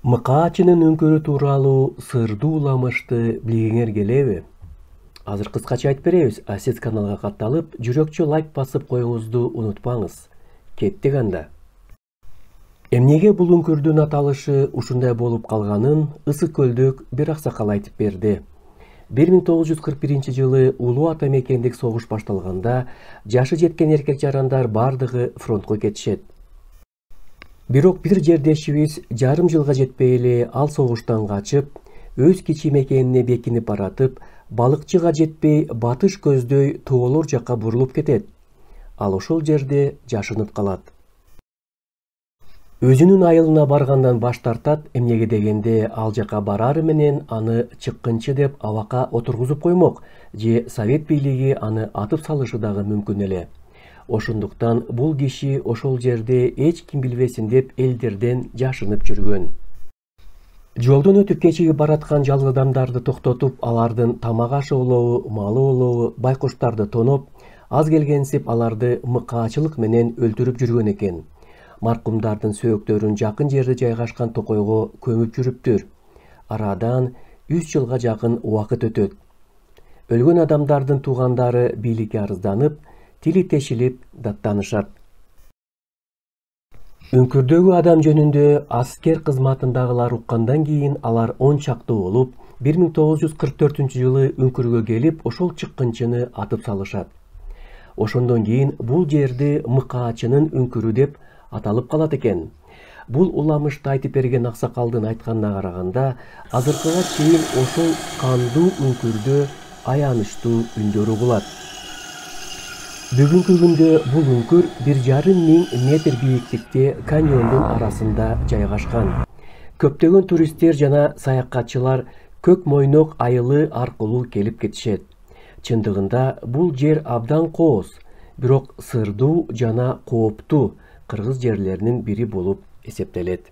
Мыкаачынын үңкүрү тууралуу сырдуу уламышты билгиңер келеби? Азыр кыскача айтып беребиз. Сиз каналга катталып, жүрөкчө лайк басып коюңузду унутпаңыз. Кеттик анда. Эмнеге бул үңкүрдүн аталышы ушундай болуп калганын Ысык көлдүк бир аксакал айтып берди. 1941 жылы улуу ата мекендик согуш башталганда жашы жеткен эркек жарандар бардыгы фронтко кетишет. Бирок бир жердешибиз жарым жылга жетпей эле ал согуштан качып, өз кичи мекенине бекинип баратып, балыкчыга жетпей батыш көздөй тоолор жакка бурулуп кетет. Ал ошол жерде жашынып калат. Өзүнүн айылына баргандан баш тартат, эмнеге дегенде ал жака барары менен аны чыккынчы деп абакка отургузуп коймок, же совет бийлиги аны атып салышы дагы мүмкүн эле. Ошондуктан бул киши ошол жерде эч ким билбесин деп элдерден жашынып жүргөн. Жолдон өтүп кечигип бараткан жалгыз адамдарды токтотуп, алардын тамак ашы олобу, малы олобу, байкуштарды тоноп, аз келгенсип аларды мыкаачылык менен өлтүрүп жүргөн экен. Маркумдардын сөөктөрүн жакын жерде жайгашкан токойго көмүп жүрүптүр. Арадан 3 жылга жакын убакыт өтөт. Өлгөн адамдардын туугандары бийликке арызданып, тили тешилип даттанышат. Үңкүрдөгү адам жөнүндө аскер кызматындагылар уккандан кийин алар 10 чактуу болуп, 1944-жылы үңкүргө келип, ошол чыккынчыны атып салышат. Ошондон кийин бул жерди Мыкаачынын үңкүрү деп аталып калат экен. Бул уламышты айтып берген аксакалдын айтканына караганда, азыркыга чейин ошол кандуу үңкүрдө аянычтуу үндөр угулат. Бүгүнкү күндө бул үңкүр 1,5 метр бийиктикте каньондун арасында жайгашкан. Көптөгөн туристтер жана саякатчылар Көк Мойнок айылы аркылуу келип кетишет. Чындыгында бул жер абдан кооз, бирок сырдуу жана кооптуу кыргыз жерлеринин бири болуп эсептелет.